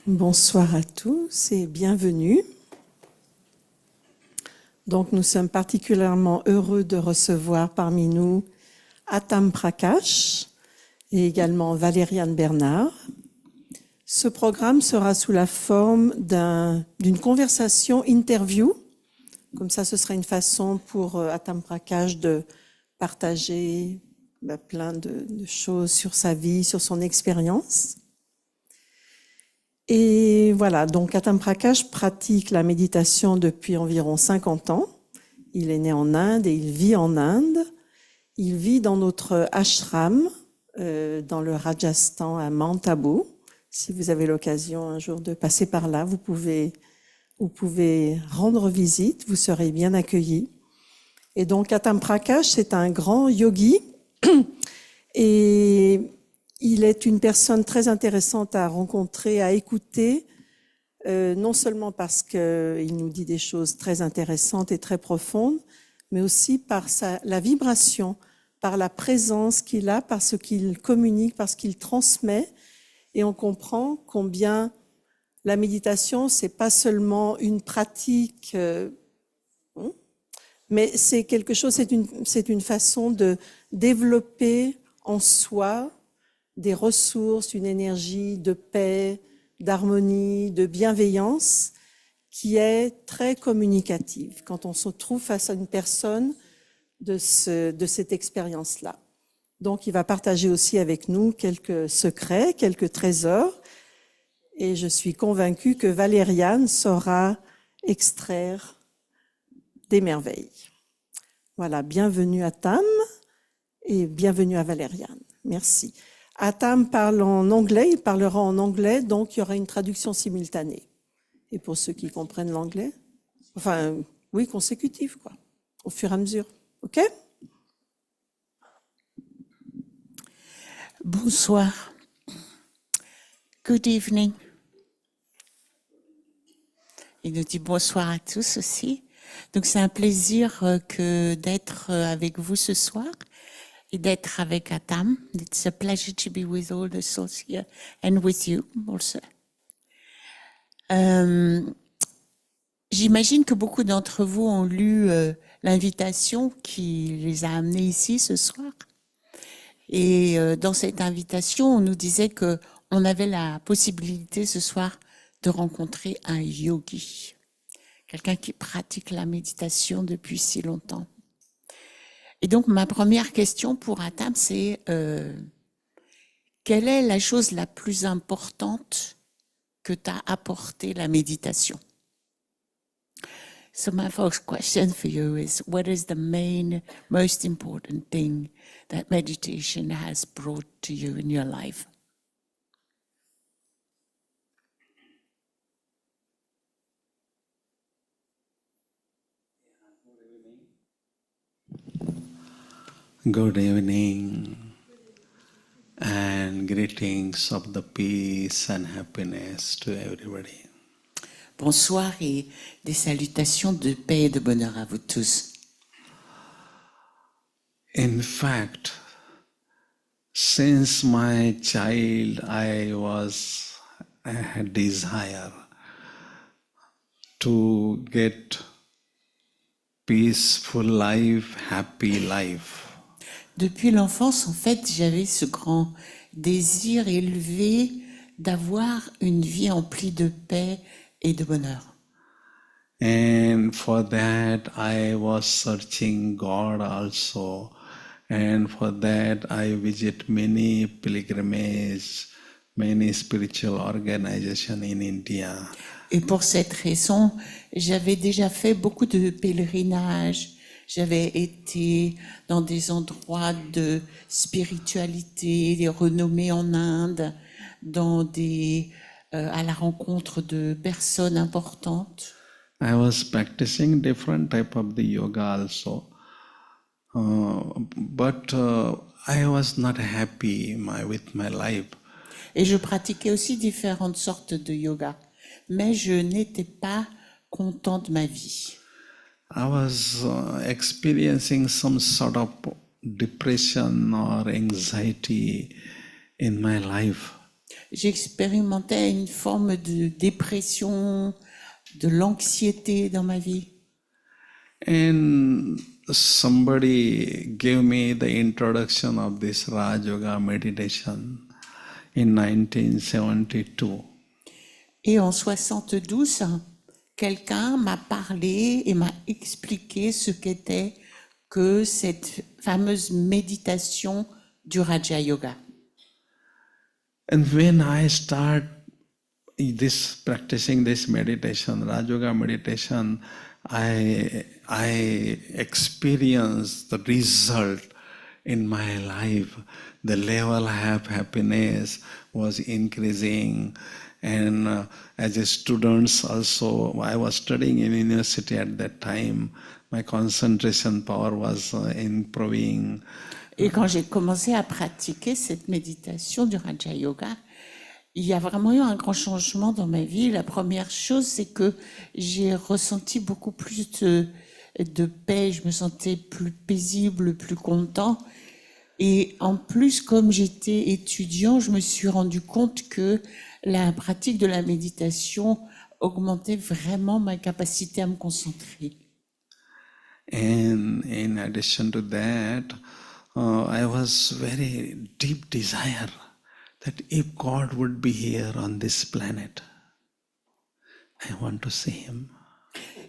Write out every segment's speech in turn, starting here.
Bonsoir à tous et bienvenue. Donc, nous sommes particulièrement heureux de recevoir parmi nous Atam Prakash et également Valériane Bernard. Ce programme sera sous la forme d'une conversation interview. Comme ça, ce sera une façon pour Atam Prakash de partager plein de choses sur sa vie, sur son expérience. Et voilà, donc Atam Prakash pratique la méditation depuis environ 50 ans. Il est né en Inde et il vit en Inde. Il vit dans notre ashram, dans le Rajasthan, à Mount Abu. Si vous avez l'occasion un jour de passer par là, vous pouvez rendre visite, vous serez bien accueillis. Et donc Atam Prakash, c'est un grand yogi et il est une personne très intéressante à rencontrer, à écouter, non seulement parce qu'il nous dit des choses très intéressantes et très profondes, mais aussi par la vibration, par la présence qu'il a, par ce qu'il communique, par ce qu'il transmet. Et on comprend combien la méditation, c'est pas seulement une pratique, mais c'est quelque chose, c'est une façon de développer en soi des ressources, une énergie de paix, d'harmonie, de bienveillance qui est très communicative quand on se trouve face à une personne de cette expérience-là. Donc, il va partager aussi avec nous quelques secrets, quelques trésors, et je suis convaincue que Valériane saura extraire des merveilles. Voilà, bienvenue à Atam et bienvenue à Valériane. Merci. Atam parle en anglais, il parlera en anglais, donc il y aura une traduction simultanée. Et pour ceux qui comprennent l'anglais, enfin, oui, consécutive, quoi, au fur et à mesure. OK? Bonsoir. Good evening. Il nous dit bonsoir à tous aussi. Donc c'est un plaisir d'être avec vous ce soir et d'être avec Atam. It's a pleasure to be with all the souls here and with you also. J'imagine que beaucoup d'entre vous ont lu l'invitation qui les a amenés ici ce soir. Et dans cette invitation, on nous disait que on avait la possibilité ce soir de rencontrer un yogi, quelqu'un qui pratique la méditation depuis si longtemps. Et donc, ma première question pour Atam, c'est quelle est la chose la plus importante que t'a apporté la méditation? So my first question for you is, what is the most important thing that meditation has brought to you in your life? Good evening and greetings of the peace and happiness to everybody. Bonsoir et des salutations de paix et de bonheur à vous tous. In fact, since my child, I had desire to get peaceful life, happy life. Depuis l'enfance, en fait, j'avais ce grand désir élevé d'avoir une vie emplie de paix et de bonheur. And for that, I was searching God also. And for that, I visit many pilgrimages, many spiritual organizations in India. Et pour cette raison, j'avais déjà fait beaucoup de pèlerinages. J'avais été dans des endroits de spiritualité, des renommés en Inde, à la rencontre de personnes importantes. I was practicing different type of the yoga also, but I was not happy with my life. Et je pratiquais aussi différentes sortes de yoga, mais je n'étais pas content de ma vie. I was experiencing some sort of depression or anxiety in my life. J'expérimentais une forme de dépression, de l'anxiété dans ma vie. And somebody gave me the introduction of this Raj Yoga meditation in 1972. Et en 72, quelqu'un m'a parlé et m'a expliqué ce qu'était que cette fameuse méditation du Raja Yoga. And when I start practicing this meditation, Raj Yoga meditation, I experience the result in my life. The level of happiness was increasing, and as a student also, I was studying in university at that time. My concentration power was improving. Et quand j'ai commencé à pratiquer cette méditation du Raja Yoga, il y a vraiment eu un grand changement dans ma vie. La première chose, c'est que j'ai ressenti beaucoup plus de paix, je me sentais plus paisible, plus content. Et en plus, comme j'étais étudiant, je me suis rendu compte que la pratique de la méditation augmentait vraiment ma capacité à me concentrer. And in addition to that, I was very deep desire that if God would be here on this planet, I want to see Him.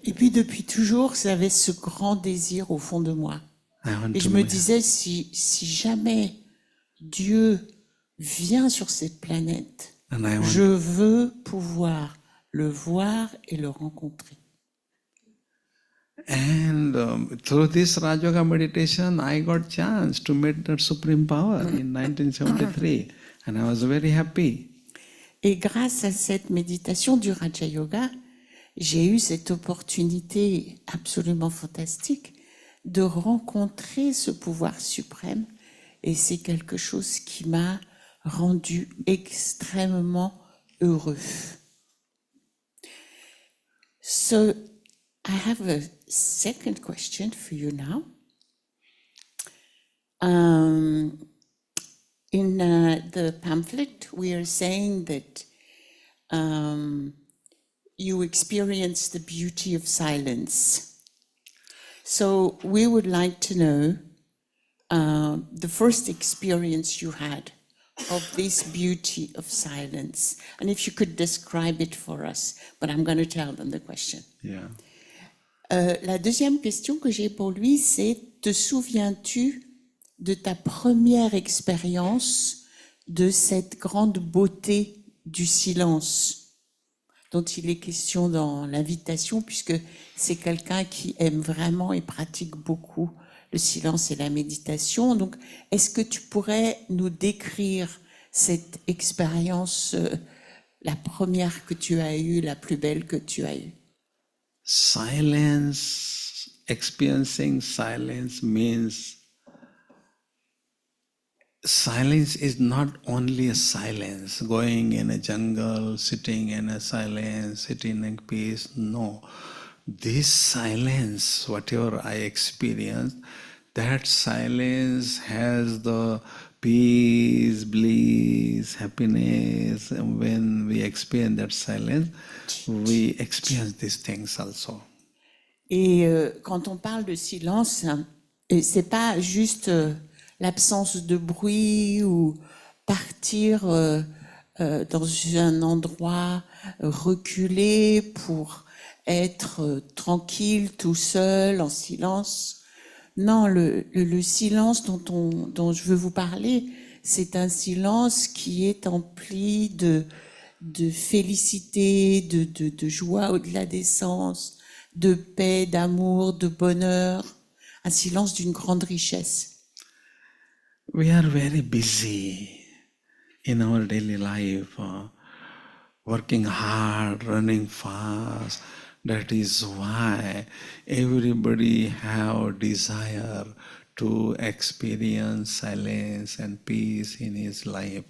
Et puis depuis toujours, j'avais ce grand désir au fond de moi. Et je me disais, si jamais Dieu vient sur cette planète, je veux pouvoir le voir et le rencontrer. And through this Raj Yoga meditation, I got chance to meet that Supreme Power in 1973, and I was very happy. Et grâce à cette méditation du Raja Yoga, j'ai eu cette opportunité absolument fantastique de rencontrer ce pouvoir suprême, et c'est quelque chose qui m'a rendu extrêmement heureux. So, I have a second question for you now. In the pamphlet, we are saying that you experience the beauty of silence. So we would like to know the first experience you had of this beauty of silence, and if you could describe it for us. But I'm going to tell them the question. Yeah. La deuxième question que j'ai pour lui, c'est: te souviens-tu de ta première expérience de cette grande beauté du silence dont il est question dans l'invitation, puisque c'est quelqu'un qui aime vraiment et pratique beaucoup le silence et la méditation. Donc, est-ce que tu pourrais nous décrire cette expérience, la première que tu as eue, la plus belle que tu as eue? Silence, experiencing silence means silence is not only a silence, going in a jungle, sitting in a silence, sitting in peace. No. This silence, whatever I experience, that silence has the peace, bliss, happiness. And when we experience that silence, we experience these things also. Et quand on parle de silence, c'est pas juste l'absence de bruit ou partir dans un endroit reculé pour être tranquille, tout seul, en silence. Non, le silence dont je veux vous parler, c'est un silence qui est empli de félicité, de joie au-delà des sens, de paix, d'amour, de bonheur, un silence d'une grande richesse. We are very busy in our daily life, working hard, running fast. That is why everybody have desire to experience silence and peace in his life.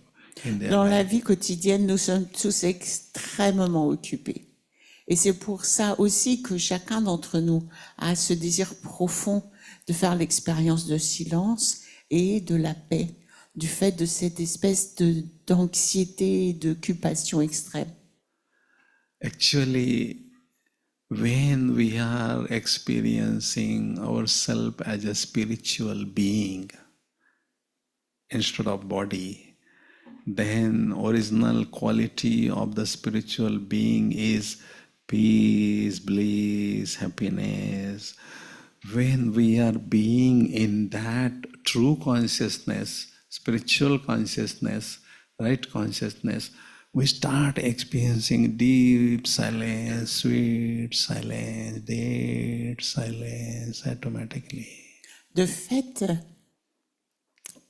Dans la vie quotidienne, nous sommes tous extrêmement occupés. Et c'est pour ça aussi que chacun d'entre nous a ce désir profond de faire l'expérience de silence et de la paix du fait de cette espèce d'anxiété et d'occupation extrême? Actually, when we are experiencing ourselves as a spiritual being instead of body, then original quality of the spiritual being is peace, bliss, happiness. When we are being in that true consciousness, spiritual consciousness, right consciousness, we start experiencing deep silence, sweet silence, dead silence automatically. De fait,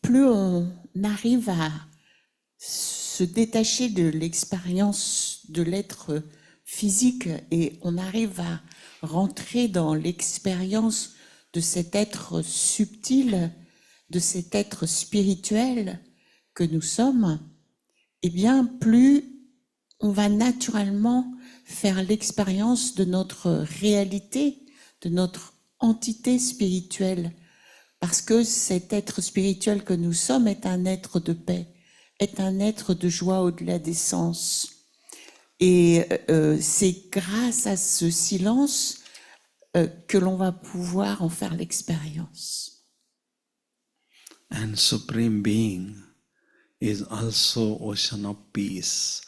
plus on arrive à se détacher de l'expérience de l'être physique et on arrive à rentrer dans l'expérience de cet être subtil, de cet être spirituel que nous sommes, eh bien, plus on va naturellement faire l'expérience de notre réalité, de notre entité spirituelle, parce que cet être spirituel que nous sommes est un être de paix, est un être de joie au-delà des sens. Et c'est grâce à ce silence que l'on va pouvoir en faire l'expérience. And Supreme Being is also ocean of peace.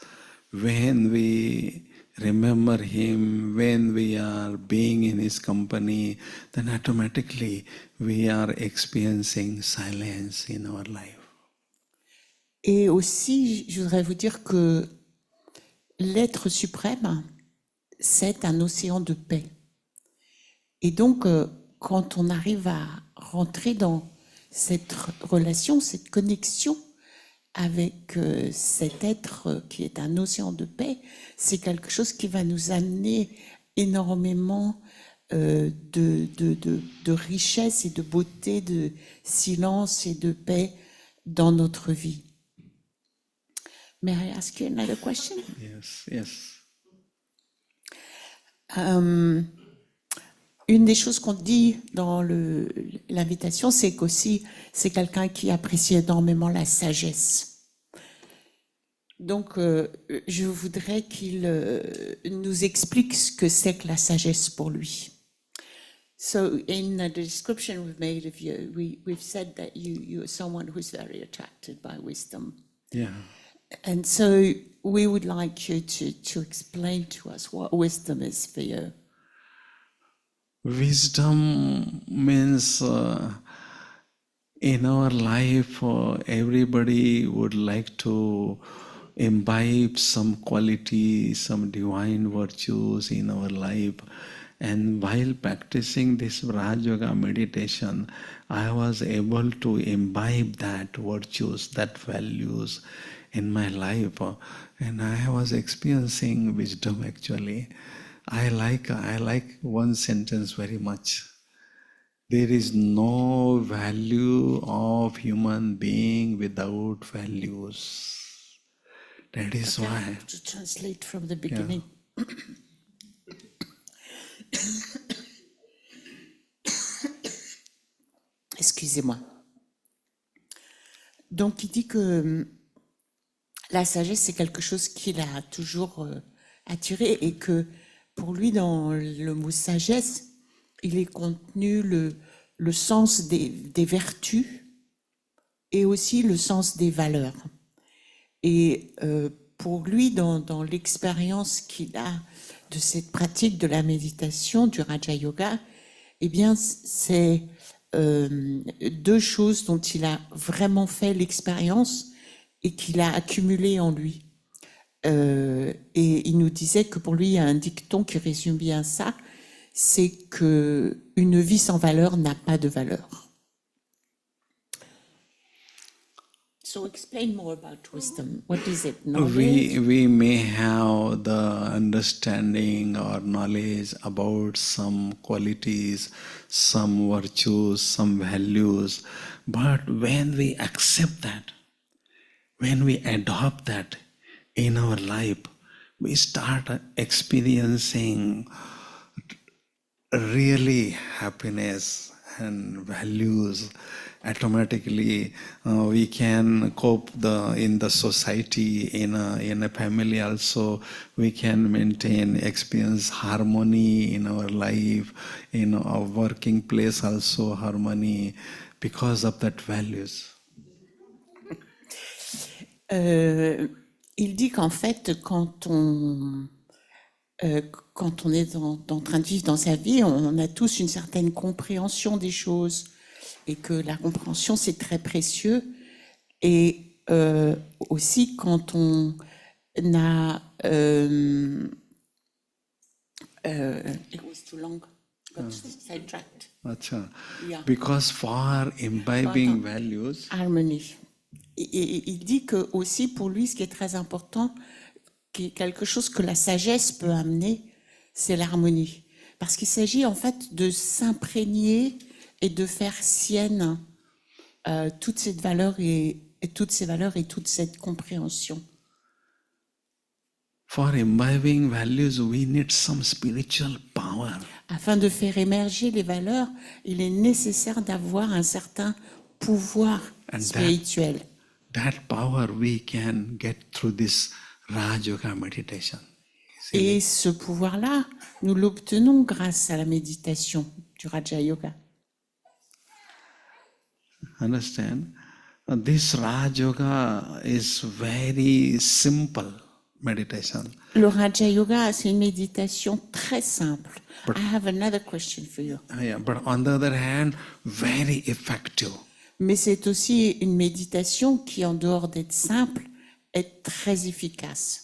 When we remember Him, when we are being in His company, then automatically we are experiencing silence in our life. Et aussi, je voudrais vous dire que l'être suprême, c'est un océan de paix. Et donc, quand on arrive à rentrer dans cette relation, cette connexion avec cet être qui est un océan de paix, c'est quelque chose qui va nous amener énormément de richesse et de beauté, de silence et de paix dans notre vie. May I ask you another question? Yes, yes. Une des choses qu'on dit dans l'invitation, c'est qu'aussi, c'est quelqu'un qui apprécie énormément la sagesse. Donc, je voudrais qu'il nous explique ce que c'est que la sagesse pour lui. So, in the description we've made of you, we've said that you are someone who's very attracted by wisdom. Yeah. And so, we would like you to explain to us what wisdom is for you. Wisdom means in our life, everybody would like to imbibe some quality, some divine virtues in our life. And while practicing this Raj Yoga meditation, I was able to imbibe that virtues, that values in my life. And I was experiencing wisdom actually. I like one sentence very much. There is no value of human being without values. That is why. To translate from the beginning. Excusez-moi. Donc, il dit que la sagesse, c'est quelque chose qui l'a toujours attiré et que pour lui, dans le mot sagesse, il est contenu le sens des vertus et aussi le sens des valeurs. Et pour lui, dans l'expérience qu'il a de cette pratique de la méditation, du Raja Yoga, eh bien, c'est deux choses dont il a vraiment fait l'expérience et qu'il a accumulé en lui. Et il nous disait que pour lui, il y a un dicton qui résume bien ça, c'est que une vie sans valeur n'a pas de valeur. So explain more about wisdom. What is it? We may have the understanding or knowledge about some qualities, some virtues, some values, but when we accept that, when we adopt that in our life, we start experiencing really happiness, and values, automatically we can cope in the society, in a family also. We can experience harmony in our life, in our working place also harmony because of that values. Il dit qu'en fait, quand on est en train de vivre dans sa vie, on a tous une certaine compréhension des choses et que la compréhension, c'est très précieux. Et aussi, quand on a... it was too long. Got sidetracked. Acha. Yeah. Because for imbibing values, Harmonie. Et il dit que aussi, pour lui, ce qui est très important, qui est quelque chose que la sagesse peut amener, c'est l'harmonie. Parce qu'il s'agit en fait de s'imprégner et de faire sienne toute cette valeur et toutes ces valeurs et toute cette compréhension. for imbibing values, we need some spiritual power. Afin de faire émerger les valeurs, il est nécessaire d'avoir un certain pouvoir spirituel. That power we can get through this Raj Yoga meditation. Et ce pouvoir-là, nous l'obtenons grâce à la méditation du Raja Yoga. Understand? This Raj Yoga is very simple meditation. Le Raja Yoga, c'est une méditation très simple. I have another question for you. Yeah, but on the other hand, very effective. Mais c'est aussi une méditation qui, en dehors d'être simple, est très efficace.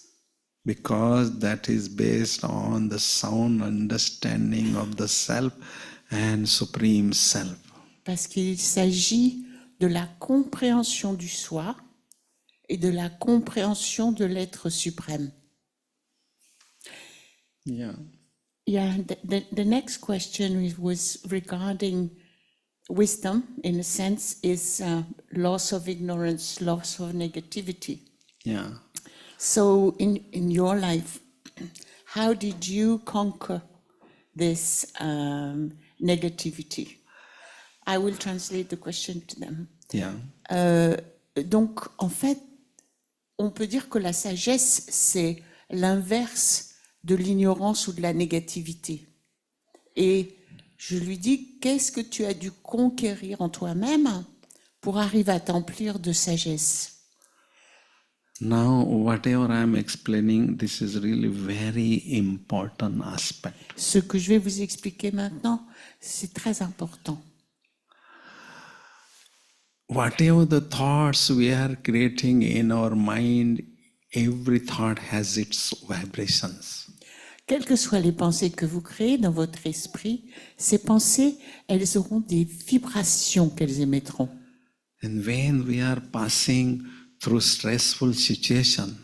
Because that is based on the sound understanding of the self and supreme self. Parce qu'il s'agit de la compréhension du soi et de la compréhension de l'être suprême. Yeah. Yeah, the next question was regarding wisdom, in a sense, is loss of ignorance, loss of negativity. Yeah. So in your life, how did you conquer this negativity? I will translate the question to them. Yeah. Donc, en fait, on peut dire que la sagesse, c'est l'inverse de l'ignorance ou de la négativité. Et je lui dis, qu'est-ce que tu as dû conquérir en toi-même pour arriver à t'emplir de sagesse? Now, whatever I am explaining, this is really very important aspect. Ce que je vais vous expliquer maintenant, c'est très important. Whatever the thoughts we are creating in our mind, every thought has its vibrations. Quelles que soient les pensées que vous créez dans votre esprit, ces pensées, elles auront des vibrations qu'elles émettront. And when we are passing through stressful situation,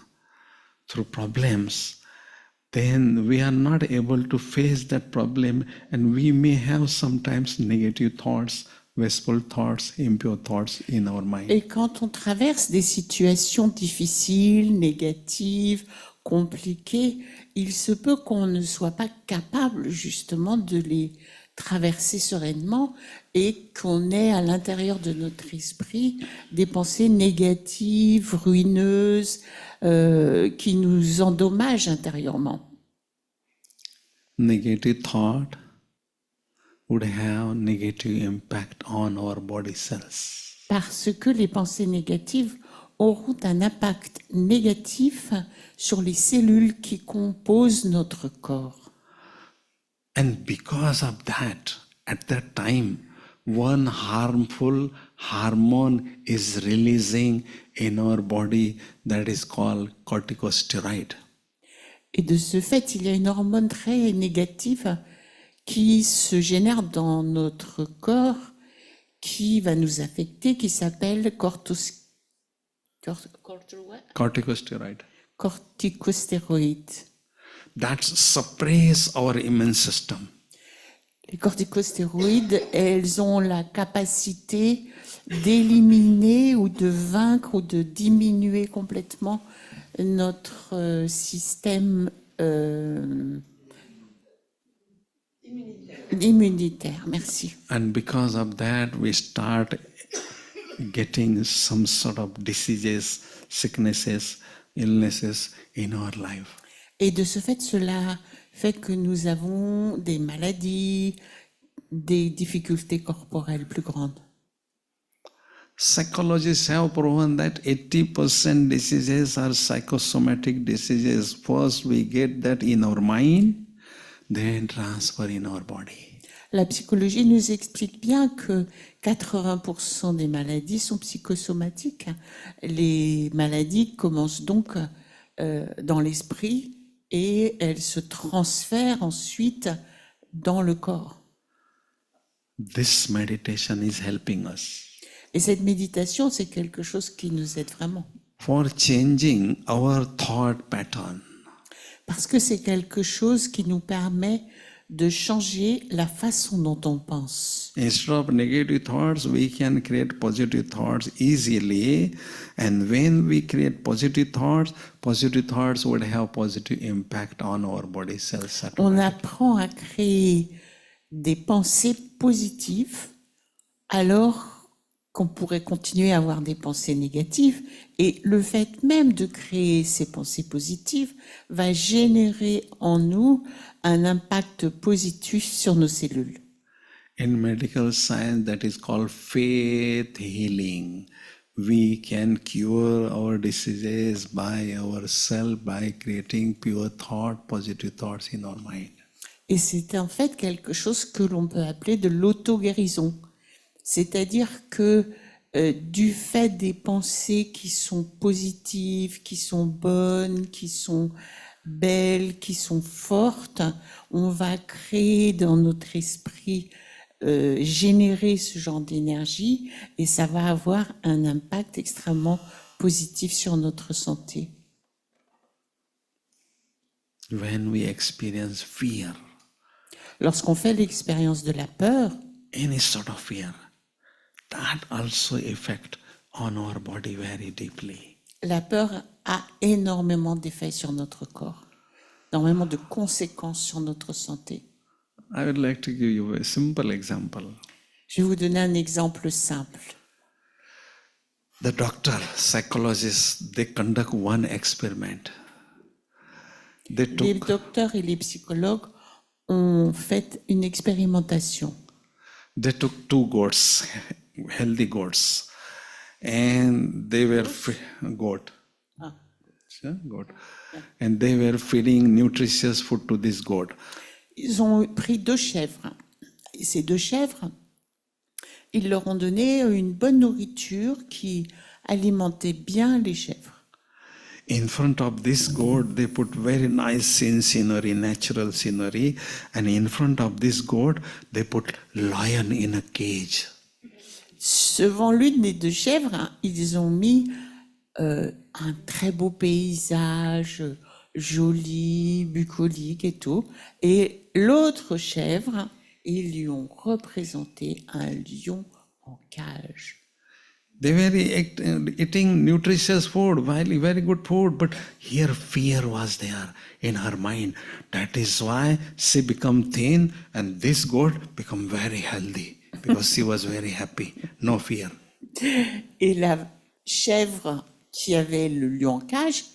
through problems, then we are not able to face that problem, and we may have sometimes negative thoughts, wasteful thoughts, impure thoughts in our mind. Et quand on traverse des situations difficiles, négatives, compliquées, il se peut qu'on ne soit pas capable justement de les traverser sereinement et qu'on ait à l'intérieur de notre esprit des pensées négatives, ruineuses, qui nous endommagent intérieurement. Negative thought would have negative impact on our body cells. Parce que les pensées négatives auront un impact négatif sur les cellules qui composent notre corps. And because of that, at that time, one harmful hormone is releasing in our body that is called corticosteroid. Et de ce fait, il y a une hormone très négative qui se génère dans notre corps, qui va nous affecter, qui s'appelle Corticosteroid. corticostéroïdes. That suppress our immune system. Les corticostéroïdes, elles ont la capacité d'éliminer ou de vaincre ou de diminuer complètement notre système Immunitaire, merci. And because of that, we start getting some sort of diseases, sicknesses, illnesses in our life. Et de ce fait, cela fait que nous avons des maladies, des difficultés corporelles plus grandes. Psychologists have proven that 80% diseases are psychosomatic diseases. First, we get that in our mind, then transfer in our body. La psychologie nous explique bien que 80% des maladies sont psychosomatiques. Les maladies commencent donc dans l'esprit et elles se transfèrent ensuite dans le corps. This meditation is helping us Et cette méditation, c'est quelque chose qui nous aide vraiment. for changing our thought pattern. Parce que c'est quelque chose qui nous permet de changer la façon dont on pense. Instead of negative thoughts, we can create positive thoughts easily. And when we create positive thoughts would have positive impact on our body cells. On apprend à créer des pensées positives alors qu'on pourrait continuer à avoir des pensées négatives. Et le fait même de créer ces pensées positives va générer en nous un impact positif sur nos cellules. In medical science, that is called faith healing. We can cure our diseases by ourselves by creating pure thought, positive thoughts in our mind. Et c'est en fait quelque chose que l'on peut appeler de l'auto-guérison. C'est-à-dire que du fait des pensées qui sont positives, qui sont bonnes, qui sont belles, qui sont fortes, on va créer dans notre esprit, générer ce genre d'énergie et ça va avoir un impact extrêmement positif sur notre santé. When we experience fear, Lorsqu'on fait l'expérience de la peur, any sort of fear, that also affect on our body very deeply. la peur a énormément d'effets sur notre corps, énormément de conséquences sur notre santé. I would like to give you a simple example. Je vais vous donner un exemple simple. The doctor, psychologists, they conduct one experiment. They Les took, docteurs et les psychologues ont fait une expérimentation. they took two goats, healthy goats, and they were goat. Yeah, goat. And they were feeding nutritious food to this goat. Ils ont pris 2 chèvres. Et ces 2 chèvres, ils leur ont donné une bonne nourriture qui alimentait bien les chèvres. In front of this goat, they put very nice scenery, natural scenery, and in front of this goat, they put lion in a cage. Devant l'une des 2 chèvres, ils ont mis un très beau paysage, joli, bucolique et tout. Et l'autre chèvre, ils lui ont représenté un lion en cage. They were eating nutritious food, very good food, but here fear was there in her mind. That is why she become thin and this goat become very healthy because she was very happy, no fear. Et la chèvre qui avait le lion en cage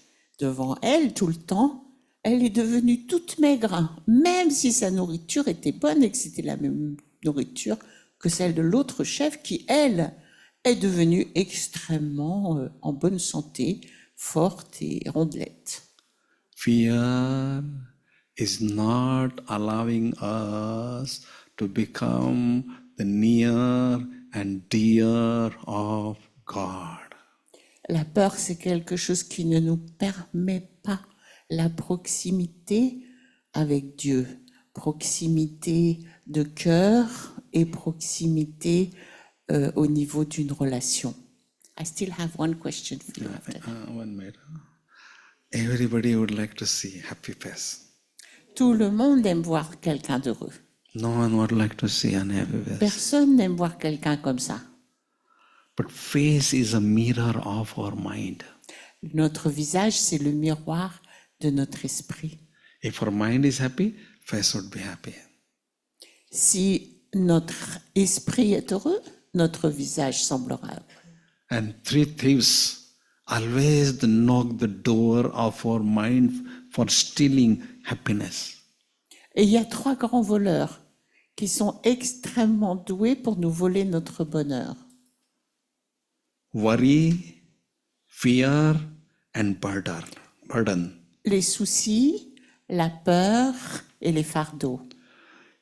devant elle tout le temps, elle est devenue toute maigre, même si sa nourriture était bonne et que c'était la même nourriture que celle de l'autre chèvre qui, elle, est devenue extrêmement en bonne santé, forte et rondelette. Fear is not allowing us to become the near and dear of God. La peur, c'est quelque chose qui ne nous permet pas la proximité avec Dieu, proximité de cœur et proximité au niveau d'une relation. I still have one question for you after that. One minute. Everybody would like to see happy face. Tout le monde aime voir quelqu'un d'heureux. No one would like to see unhappy face. Personne n'aime voir quelqu'un comme ça. But face is a mirror of our mind. Notre visage, c'est le miroir de notre esprit. If our mind is happy, face would be happy. Si notre esprit est heureux, notre visage semblera heureux. And three thieves always knock the door of our mind for stealing happiness. Et il y a 3 grands voleurs qui sont extrêmement doués pour nous voler notre bonheur. Worry, fear, and burden. Les soucis, la peur et les fardeaux.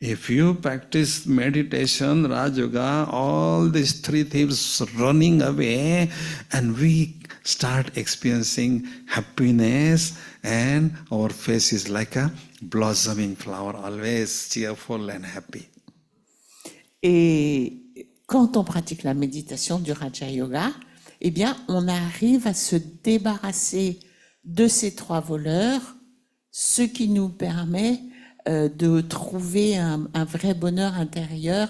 If you practice meditation, Raj Yoga, all these three thieves running away, and we start experiencing happiness, and our face is like a blossoming flower, always cheerful and happy. Et quand on pratique la méditation du Raja Yoga, eh bien, on arrive à se débarrasser de ces 3 voleurs, ce qui nous permet de trouver un vrai bonheur intérieur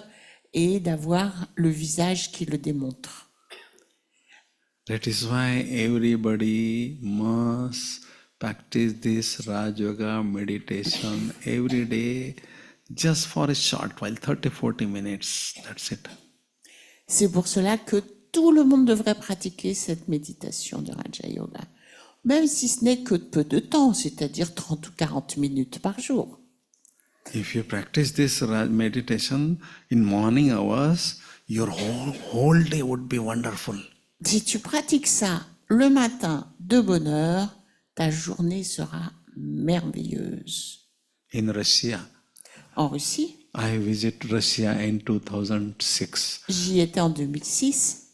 et d'avoir le visage qui le démontre. That is why everybody must practice this Raj Yoga meditation every day, just for a short while, 30-40 minutes, that's it. C'est pour cela que tout le monde devrait pratiquer cette méditation de Raja Yoga, même si ce n'est que peu de temps, c'est-à-dire 30 ou 40 minutes par jour. If you practice this meditation in morning hours, your whole day would be wonderful. Si tu pratiques ça le matin de bonne heure, ta journée sera merveilleuse. In Russia, En Russie, I visited Russia in 2006. j'y étais en 2006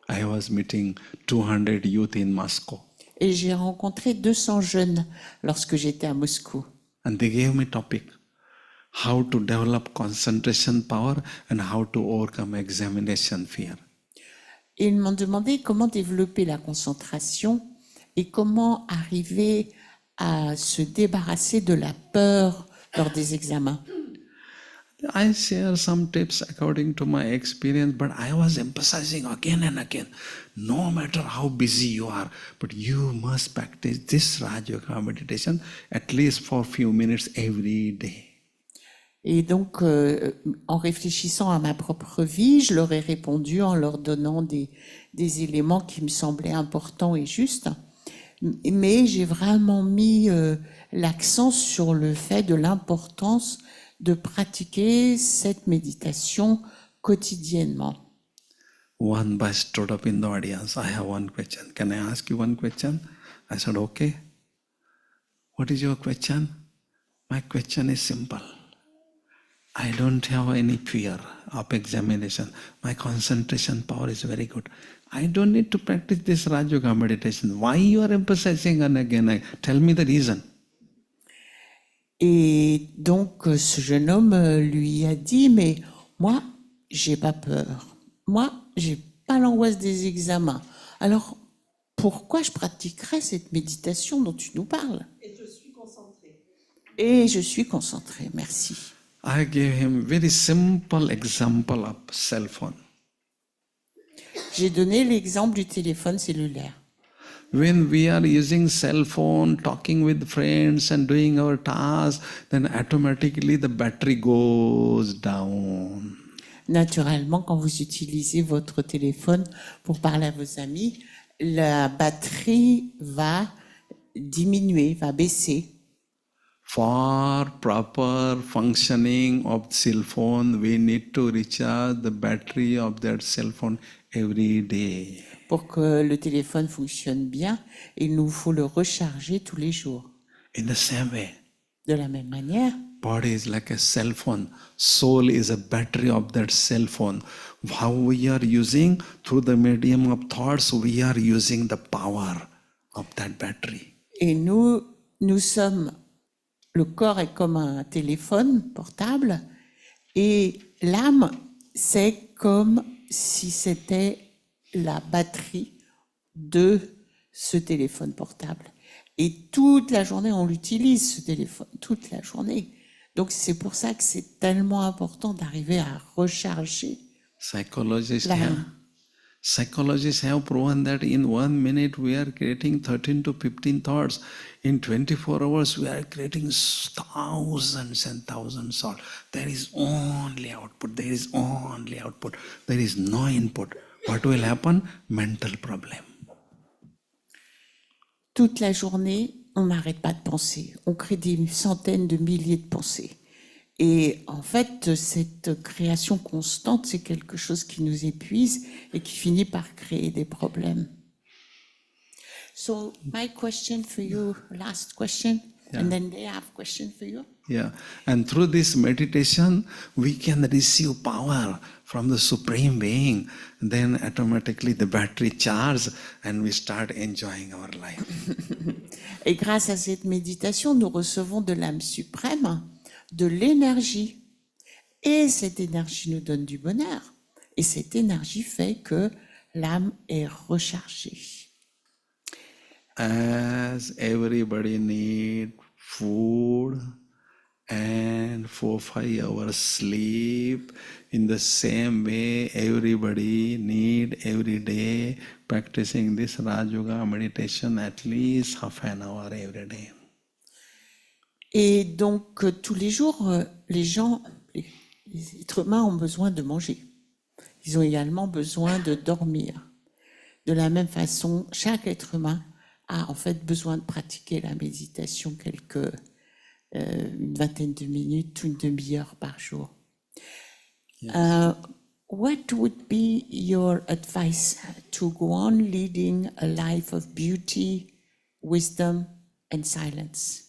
I was meeting 200 youth in Moscow. et j'ai rencontré 200 jeunes lorsque j'étais à Moscou. And they gave me topic, how to develop concentration power and how to overcome examination fear. Et ils m'ont demandé comment développer la concentration et comment arriver à se débarrasser de la peur lors des examens. I share some tips according to my experience, but I was emphasizing again and again, no matter how busy you are, but you must practice this Raj Yoga meditation at least for a few minutes every day. Et donc, en réfléchissant à ma propre vie, je leur ai répondu en leur donnant des éléments qui me semblaient importants et justes. Mais j'ai vraiment mis l'accent sur le fait de l'importance de pratiquer cette méditation quotidiennement. One boy stood up in the audience. I have one question. Can I ask you one question? I said, okay. What is your question? My question is simple. I don't have any fear of examination. My concentration power is very good. I don't need to practice this Raj Yoga meditation. Why you are emphasizing and again? Tell me the reason. Et donc, ce jeune homme lui a dit, mais moi, j'ai pas peur. Moi, j'ai pas l'angoisse des examens. Alors, pourquoi je pratiquerais cette méditation dont tu nous parles? Et je suis concentrée. Et je suis concentrée, merci. I gave him very simple example of cell phone. J'ai donné l'exemple du téléphone cellulaire. When we are using cell phone, talking with friends and doing our tasks, then automatically the battery goes down. Naturellement, quand vous utilisez votre téléphone pour parler à vos amis, la batterie va diminuer, va baisser. For proper functioning of cell phone, we need to recharge the battery of that cell phone every day. Pour que le téléphone fonctionne bien, il nous faut le recharger tous les jours. In the same way, De la même manière, body is like a cell phone. Soul is a battery of that cell phone. How we are using through the medium of thoughts, we are using the power of that battery. et nous sommes, le corps est comme un téléphone portable et l'âme, c'est comme si c'était la batterie de ce téléphone portable. Et toute la journée, on l'utilise, ce téléphone, toute la journée. Donc c'est pour ça que c'est tellement important d'arriver à recharger Psychologists l'âme. Psychologists have proven that in 1 minute we are creating 13 to 15 thoughts. In 24 hours we are creating thousands and thousands of thoughts. There is only output. There is only output. There is no input. What will happen? Mental problem. Toute la journée, on n'arrête pas de penser. On crée des centaines de milliers de pensées. Et en fait, cette création constante, c'est quelque chose qui nous épuise et qui finit par créer des problèmes. So, my question for you, last question, and then they have question for you. Yeah, and through this meditation, we can receive power from the Supreme Being. Then automatically the battery charges and we start enjoying our life. Et grâce à cette méditation, nous recevons de l'âme suprême, de l'énergie. Et cette énergie nous donne du bonheur. Et cette énergie fait que l'âme est rechargée. As everybody needs food and 4-5 hours sleep, in the same way everybody need every day practicing this Raj Yoga meditation at least half an hour every day. Et donc, tous les jours, les êtres humains ont besoin de manger. Ils ont également besoin de dormir. De la même façon, chaque être humain a en fait besoin de pratiquer la méditation une vingtaine de minutes ou une demi-heure par jour. Yes. What would be your advice to go on leading a life of beauty, wisdom and silence?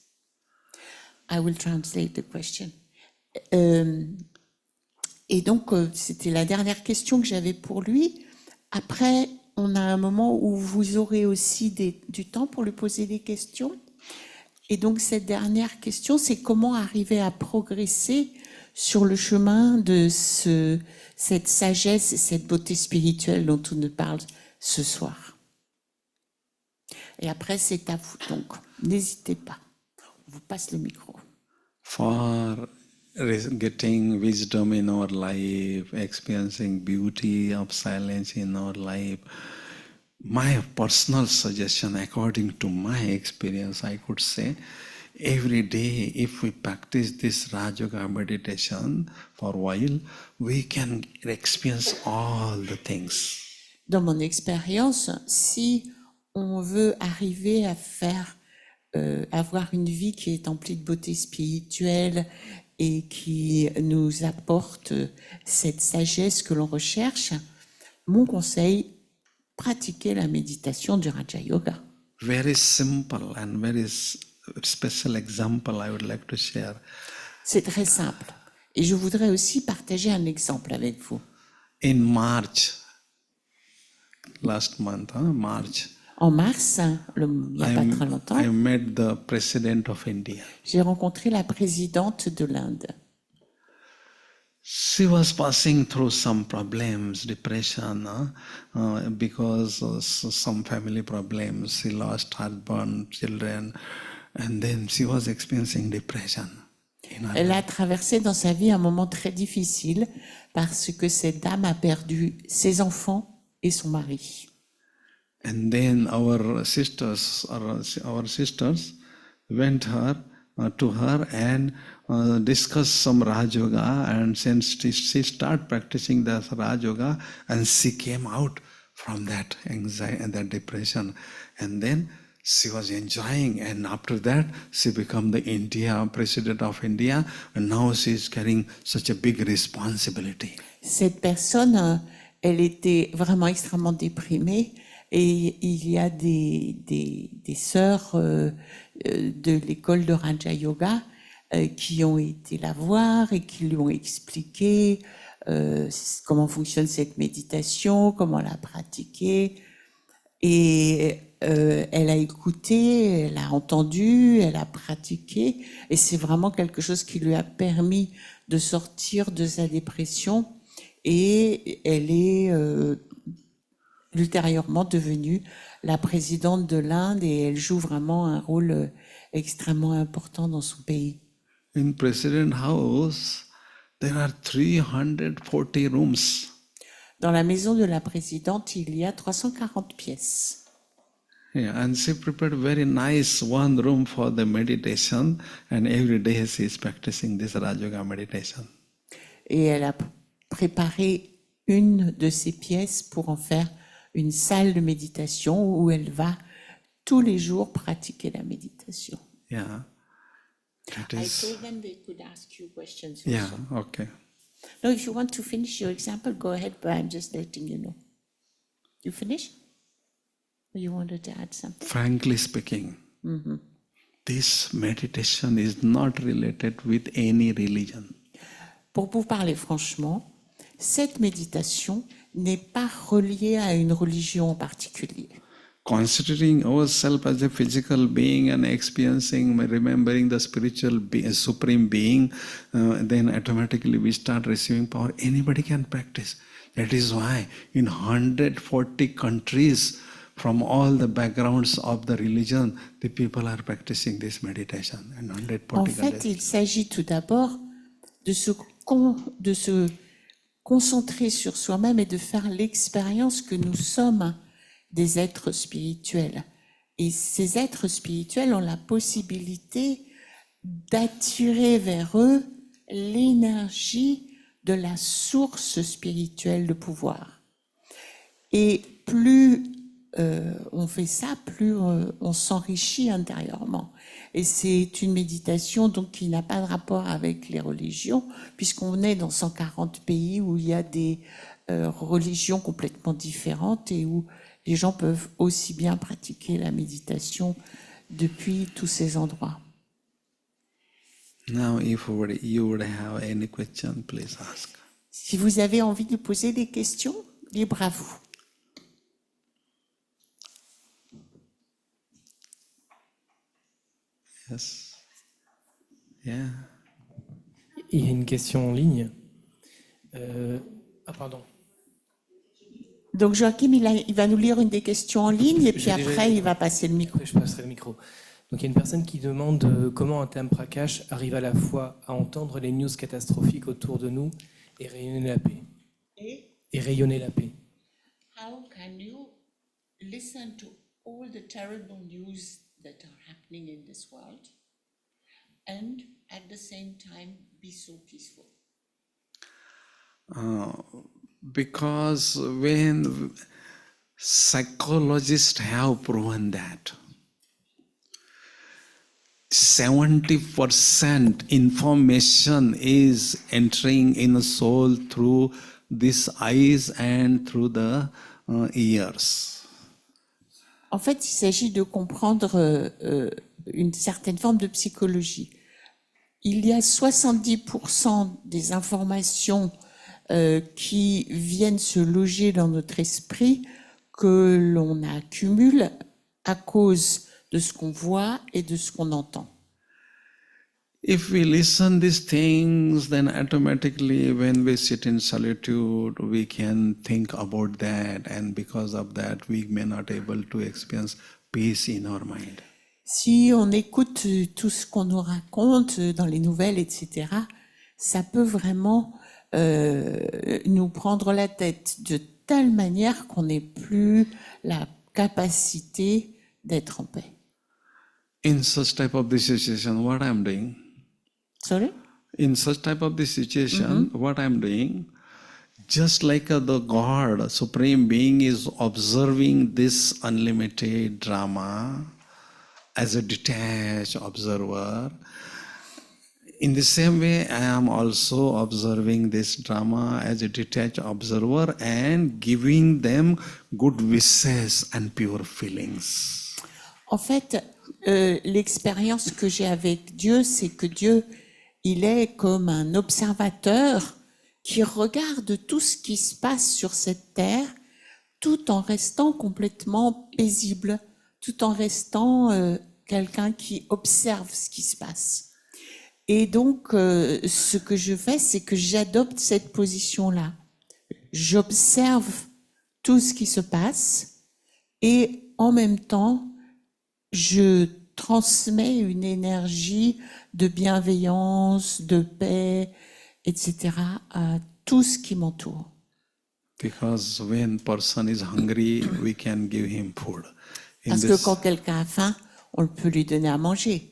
I will translate the question. Et donc, c'était la dernière question que j'avais pour lui. Après, on a un moment où vous aurez aussi du temps pour lui poser des questions. Et donc, cette dernière question, c'est comment arriver à progresser sur le chemin de cette sagesse et cette beauté spirituelle dont on nous parle ce soir. Et après, c'est à vous. Donc, n'hésitez pas. On vous passe le micro. For getting wisdom in our life, experiencing beauty of silence in our life, my personal suggestion, according to my experience, I could say, every day if we practice this Raj Yoga meditation for a while, we can experience all the things. Dans mon expérience, si on veut arriver à avoir une vie qui est emplie de beauté spirituelle et qui nous apporte cette sagesse que l'on recherche, mon conseil, pratiquer la méditation du Raja Yoga. Very simple and very special example I would like to share. C'est très simple. Et je voudrais aussi partager un exemple avec vous. In March, last month, March. En mars, il n'y a pas très longtemps, I met the President of India. J'ai rencontré la présidente de l'Inde. She was passing through some problems, depression, because some family problems. She lost husband, children, and then she was experiencing depression. Elle a traversé dans sa vie un moment très difficile parce que cette dame a perdu ses enfants et son mari. And then our sisters went to her and discussed some Raj Yoga, and since she started practicing the Raj Yoga, and she came out from that anxiety and that depression, and then she was enjoying, and after that she became the President of India, and now she is carrying such a big responsibility. Cette personne, elle était vraiment extrêmement déprimée. Et il y a des sœurs de l'école de Raja Yoga qui ont été la voir et qui lui ont expliqué comment fonctionne cette méditation, comment la pratiquer. Et elle a écouté, elle a entendu, elle a pratiqué. Et c'est vraiment quelque chose qui lui a permis de sortir de sa dépression. Et elle est ultérieurement devenue la présidente de l'Inde et elle joue vraiment un rôle extrêmement important dans son pays. In President House, there are 340 rooms. Dans la maison de la présidente, il y a 340 pièces. Yeah, and she prepared very nice one room for the meditation, and every day she is practicing this Rajayoga meditation. Et elle a préparé une de ces pièces pour en faire une salle de méditation où elle va tous les jours pratiquer la méditation. Yeah, that I is. told them they could ask you questions also. Yeah, okay. No, if you want to finish your example, go ahead, but I'm just letting you know. You finish? Or you wanted to add something? Frankly speaking, this meditation is not related with any religion. Pour vous parler franchement, cette méditation n'est pas reliée à une religion en particulier. Considering ourselves as a physical being and experiencing, remembering the spiritual supreme being, then automatically we start receiving power. Anybody can practice. That is why in 140 countries, from all the backgrounds of the religion, the people are practicing this meditation. In 140 En fait, countries. il s'agit tout d'abord de se concentrer sur soi-même et de faire l'expérience que nous sommes des êtres spirituels. Et ces êtres spirituels ont la possibilité d'attirer vers eux l'énergie de la source spirituelle de pouvoir. Et plus on fait ça, plus on s'enrichit intérieurement. Et c'est une méditation donc qui n'a pas de rapport avec les religions, puisqu'on est dans 140 pays où il y a des religions complètement différentes et où les gens peuvent aussi bien pratiquer la méditation depuis tous ces endroits. Now, if you would have any question, please ask. Si vous avez envie de poser des questions, libre à vous. Yes. Yeah. Il y a une question en ligne. Pardon. Donc Joachim, il va nous lire une des questions en ligne et puis après il va passer le micro. Je passerai le micro. Donc il y a une personne qui demande comment un Tam Prakash arrive à la fois à entendre les news catastrophiques autour de nous et rayonner la paix. Et rayonner la paix. How can you listen to all the terrible news that are happening in this world and at the same time be so peaceful? Because when psychologists have proven that 70% information is entering in the soul through these eyes and through the ears. En fait, il s'agit de comprendre une certaine forme de psychologie. Il y a 70% des informations qui viennent se loger dans notre esprit que l'on accumule à cause de ce qu'on voit et de ce qu'on entend. If we listen these things, then automatically when we sit in solitude, we can think about that, and because of that, we may not able to experience peace in our mind. Si on écoute tout ce qu'on nous raconte dans les nouvelles, etc., ça peut vraiment nous prendre la tête de telle manière qu'on n'ait plus la capacité d'être en paix. In such type of this situation, what I'm doing? Sorry? In such type of this situation, what I'm doing, just like the God, Supreme Being is observing this unlimited drama as a detached observer, in the same way, I am also observing this drama as a detached observer and giving them good wishes and pure feelings. En fait, l'expérience que j'ai avec Dieu, c'est que Dieu, il est comme un observateur qui regarde tout ce qui se passe sur cette terre tout en restant complètement paisible, tout en restant quelqu'un qui observe ce qui se passe. Et donc, ce que je fais, c'est que j'adopte cette position-là. J'observe tout ce qui se passe et en même temps, je transmets une énergie de bienveillance, de paix, etc. à tout ce qui m'entoure. Because when person is hungry, we can give him food. Parce que quand quelqu'un a faim, on peut lui donner à manger.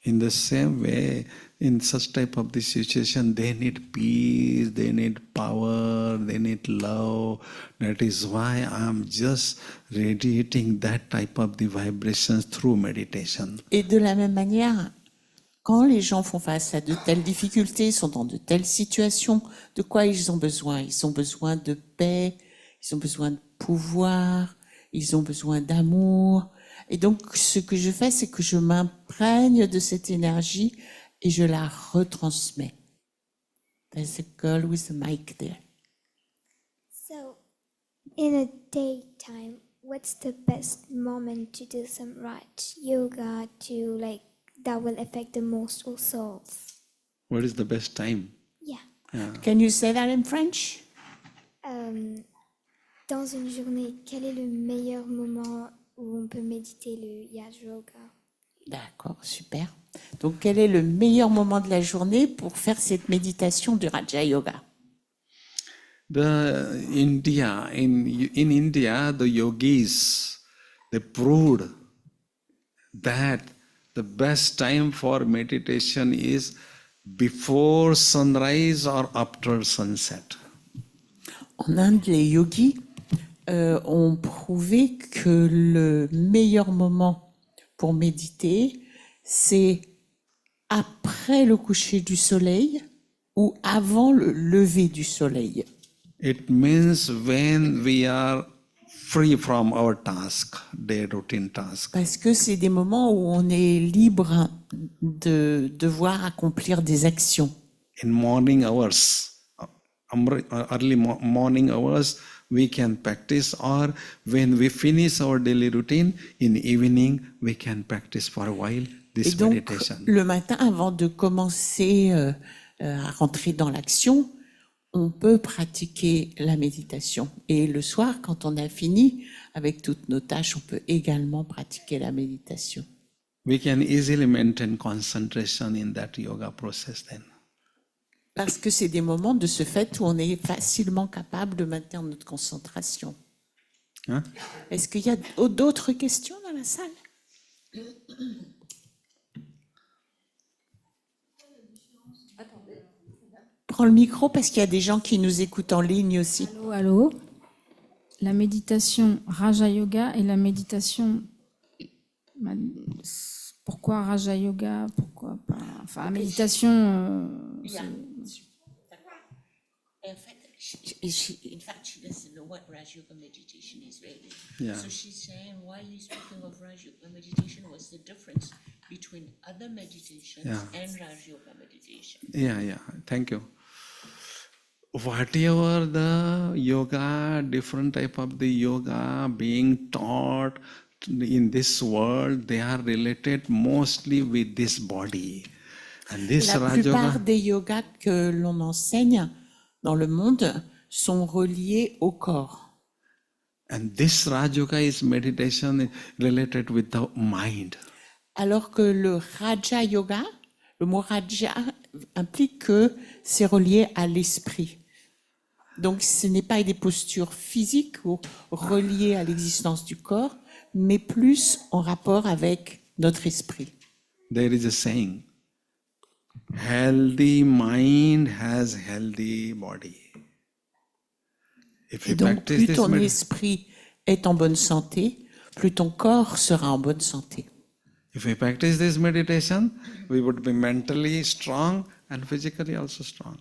In the same way, in such type of the situation, they need peace, they need power, they need love. That is why I am just radiating that type of the vibrations through meditation. Et de la même manière, quand les gens font face à de telles difficultés, sont dans de telles situations, de quoi ils ont besoin? Ils ont besoin de paix, ils ont besoin de pouvoir, ils ont besoin d'amour. Et donc, ce que je fais, c'est que je m'imprègne de cette énergie et je la retransmets. There's a girl with a mic there. So, in a daytime, what's the best moment to do some Raj yoga to like that will affect the most of souls? What is the best time? Yeah. Can you say that in French? Dans une journée, quel est le meilleur moment où on peut méditer le Raja Yoga? D'accord, super. Donc, quel est le meilleur moment de la journée pour faire cette méditation du Raja Yoga? In India, the yogis, they proved that the best time for meditation is before sunrise or after sunset. En Inde, les yogis ont prouvé que le meilleur moment pour méditer, c'est après le coucher du soleil ou avant le lever du soleil. It means when we are free from our task, day routine task. Parce que c'est des moments où on est libre de devoir accomplir des actions. In morning hours, early morning hours, we can practice, or when we finish our daily routine, in evening, we can practice for a while Et this donc, meditation. le matin, avant de commencer à rentrer dans l'action, on peut pratiquer la méditation. Et le soir, quand on a fini avec toutes nos tâches, on peut également pratiquer la méditation. We can easily maintain concentration in that yoga process then. Parce que c'est des moments de ce fait où on est facilement capable de maintenir notre concentration. Hein? Est-ce qu'il y a d'autres questions dans la salle? Prends le micro parce qu'il y a des gens qui nous écoutent en ligne aussi. Allô, allô. La méditation Raja Yoga et la méditation. Pourquoi Raja Yoga? Pourquoi pas? Enfin, la méditation. In fact, she doesn't know what Raj Yoga meditation is really. Yeah. So she's saying, why are you speaking of Raj Yoga meditation? What's the difference between other meditations and Raj Yoga meditation? Yeah, thank you. Whatever the yoga, different type of the yoga being taught in this world, they are related mostly with this body. And this La Raj plupart Yoga, des yogas que l'on enseigne dans le monde sont reliés au corps. and this Raj Yoga is meditation related with the mind. Alors que le Raja Yoga, le mot Raja implique que c'est relié à l'esprit. Donc ce n'est pas des postures physiques ou reliées à l'existence du corps, mais plus en rapport avec notre esprit. There is a saying, healthy mind has healthy body. If Et you donc practice plus this ton meditation, esprit est en bonne santé, plus ton corps sera en bonne santé. if we practice this meditation, we would be mentally strong and physically also strong.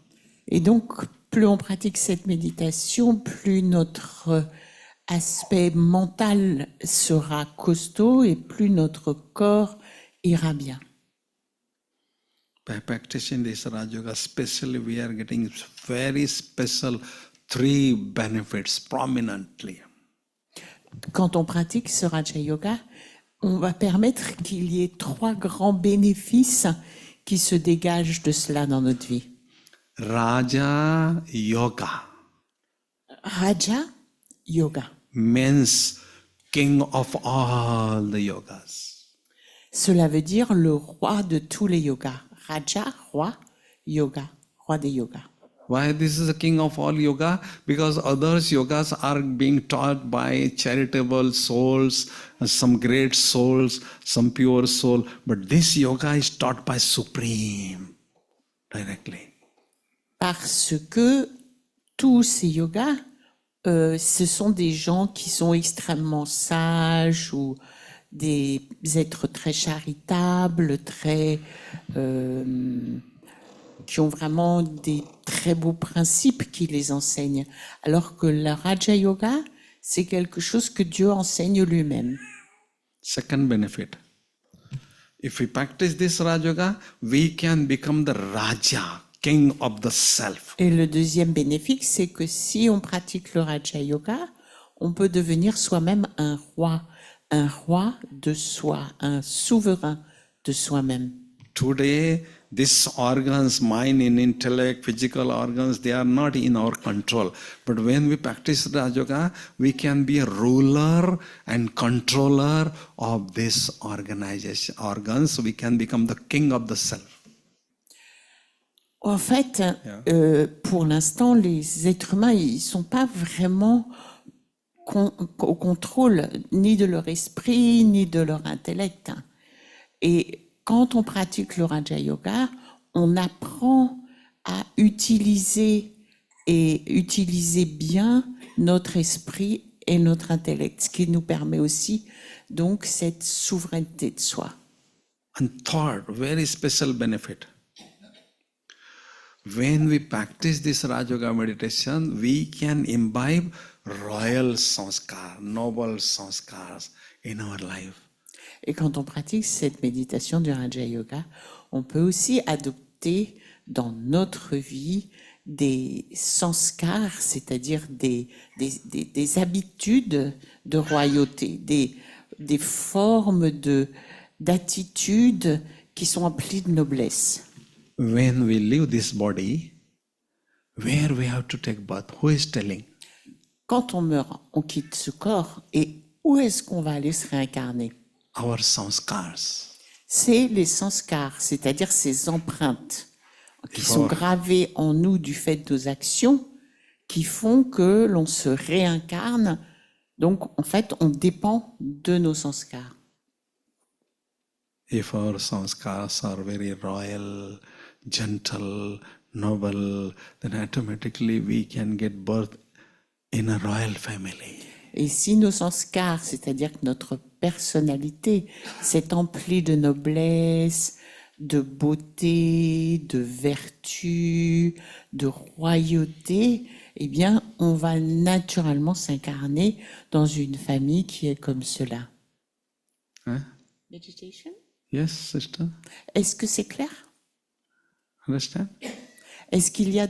Et donc, plus on pratique cette méditation, plus notre aspect mental sera costaud et plus notre corps ira bien. By practicing this Raj Yoga, especially we are getting very special 3 benefits prominently. Quand on pratique ce Raja Yoga, on va permettre qu'il y ait 3 grands bénéfices qui se dégagent de cela dans notre vie. Raja Yoga Raja Yoga. means king of all the yogas. Cela veut dire le roi de tous les yogas. Raja, roi, yoga, roi des yogas. Why this is the king of all yoga? Because others yogas are being taught by charitable souls, some great souls, some pure soul. But this yoga is taught by Supreme directly. Parce que tous ces yogas, ce sont des gens qui sont extrêmement sages ou des êtres très charitables, qui ont vraiment des très beaux principes qui les enseignent. Alors que le Raja Yoga, c'est quelque chose que Dieu enseigne lui-même. Second benefit. If we practice this Raja Yoga, we can become the Raja, king of the self. Et le deuxième bénéfice, c'est que si on pratique le Raja Yoga, on peut devenir soi-même un roi de soi, un souverain de soi-même. Today, these organs, mind and intellect, physical organs, they are not in our control. But when we practice Raja Yoga, we can be a ruler and controller of this organization, organs. We can become the king of the self. En fait, pour l'instant, les êtres humains, ils sont pas vraiment au contrôle ni de leur esprit, ni de leur intellect. Et quand on pratique le Raja Yoga, on apprend à utiliser bien notre esprit et notre intellect, ce qui nous permet aussi donc cette souveraineté de soi. And third, very special benefit. When we practice this Raja Yoga meditation, we can imbibe royal sanskar, noble sanskars in our life. Et quand on pratique cette méditation du Raja Yoga, on peut aussi adopter dans notre vie des sanskars, c'est-à-dire des habitudes de royauté, des formes d'attitudes qui sont emplies de noblesse. When we leave this body, where we have to take birth? Who is telling? Quand on meurt, on quitte ce corps et où est-ce qu'on va aller se réincarner? Our sanskars. C'est les sanskars, c'est-à-dire ces empreintes qui sont gravées en nous du fait de nos actions, qui font que l'on se réincarne. Donc, en fait, on dépend de nos sanskars. If our sanskars are very royal, gentle, noble, then automatically we can get birth in a royal family. Et si nos sanskars, c'est-à-dire que notre personnalité s'est emplie de noblesse, de beauté, de vertu, de royauté, eh bien, on va naturellement s'incarner dans une famille qui est comme cela. Huh? Meditation? Yes, sister? Est-ce que c'est clair? Understand? Est-ce qu'il y a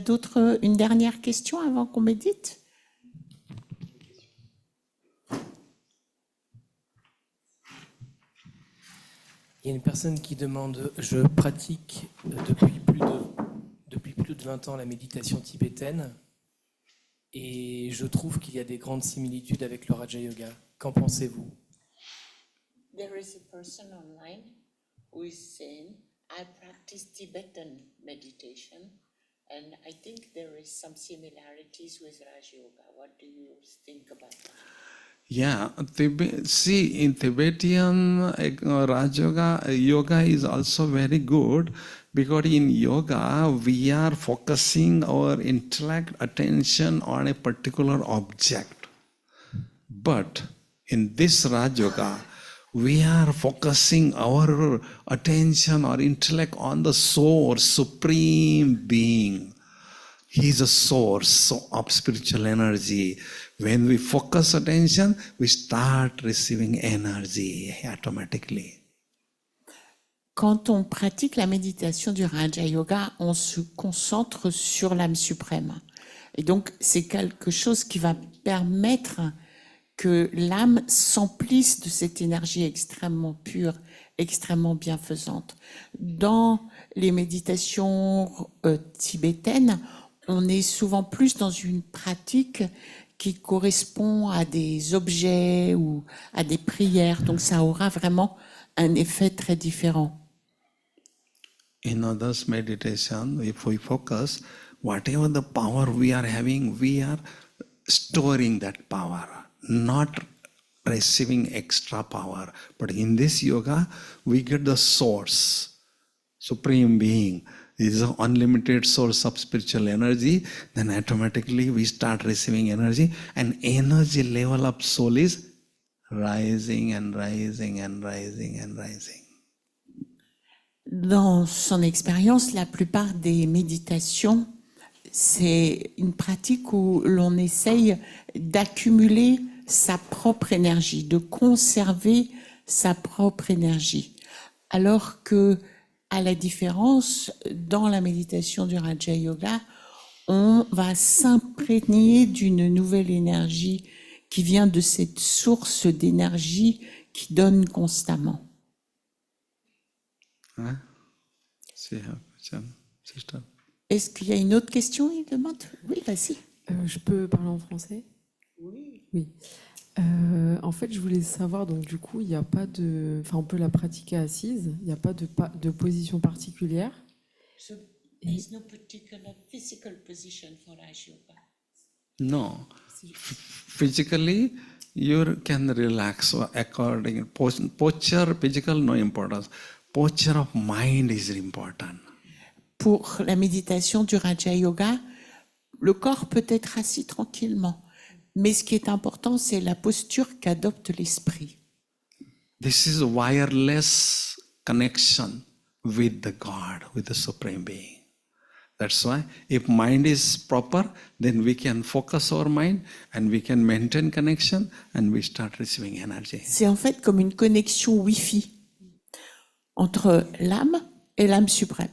une dernière question avant qu'on médite? Il y a une personne qui demande, je pratique depuis plus de 20 ans la méditation tibétaine et je trouve qu'il y a des grandes similitudes avec le Raja Yoga. Qu'en pensez-vous? There is a person online who is saying, I practice Tibetan meditation and I think there is some similarities with Raja Yoga. What do you think about that? Yeah, see, in Tibetan Raja Yoga is also very good because in yoga we are focusing our intellect attention on a particular object. But in this Raja Yoga, we are focusing our attention or intellect on the source, supreme being. He is a source of spiritual energy. When we focus attention, we start receiving energy automatically. Quand on pratique la méditation du Raja Yoga, on se concentre sur l'âme suprême. Et donc, c'est quelque chose qui va permettre que l'âme s'emplisse de cette énergie extrêmement pure, extrêmement bienfaisante. Dans les méditations tibétaines, on est souvent plus dans une pratique qui correspond à des objets ou à des prières. Donc, ça aura vraiment un effet très différent. In others' meditation, if we focus, whatever the power we are having, we are storing that power, not receiving extra power. But in this yoga, we get the source, Supreme Being. Is an unlimited source of spiritual energy, then automatically we start receiving energy, and energy level of soul is rising and rising and rising and rising. Dans son expérience, la plupart des méditations, c'est une pratique où l'on essaye d'accumuler sa propre énergie, de conserver sa propre énergie. Alors que, à la différence, dans la méditation du Raja Yoga, on va s'imprégner d'une nouvelle énergie qui vient de cette source d'énergie qui donne constamment. Huh? See her question, sister. Est-ce qu'il y a une autre question, il demande? Oui, vas-y. Je peux parler en français? Oui. Oui. En fait, je voulais savoir, donc du coup, il n'y a pas de... Enfin, on peut la pratiquer assise, il n'y a pas de position particulière. So there's no particular physical position for Raja Yoga. No. Physically, you can relax according posture, physical, no importance. Posture of mind is important. Pour la méditation du Raja Yoga, le corps peut être assis tranquillement. Mais ce qui est important, c'est la posture qu'adopte l'esprit. This is a wireless connection with the God, with the Supreme Being. That's why if mind is proper, then we can focus our mind and we can maintain connection and we start receiving energy. C'est en fait comme une connexion Wi-Fi entre l'âme et l'âme suprême.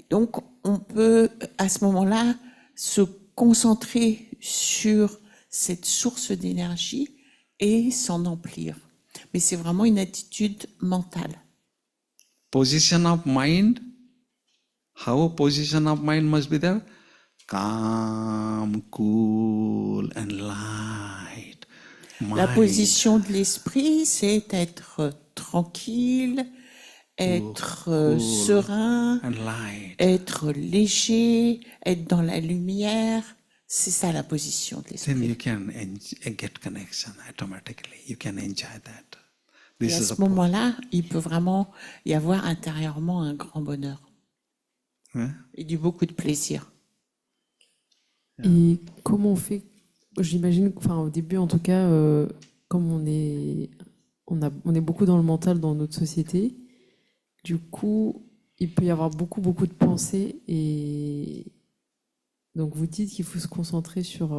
Donc, on peut à ce moment-là se concentrer sur cette source d'énergie et s'en emplir. Mais c'est vraiment une attitude mentale. Position of mind, how a position of mind must be there? Calm, cool and light. La Mind. position de l'esprit, c'est être tranquille, être serein, And light. être léger, être dans la lumière. C'est ça la position de l'esprit. Then you can get connection automatically. You can enjoy that. Et This à is ce a moment-là, il peut vraiment y avoir intérieurement un grand bonheur Hein? et du beaucoup de plaisir. Et comment on fait? J'imagine, enfin au début en tout cas, comme on est beaucoup dans le mental dans notre société, du coup, il peut y avoir beaucoup de pensées et donc vous dites qu'il faut se concentrer sur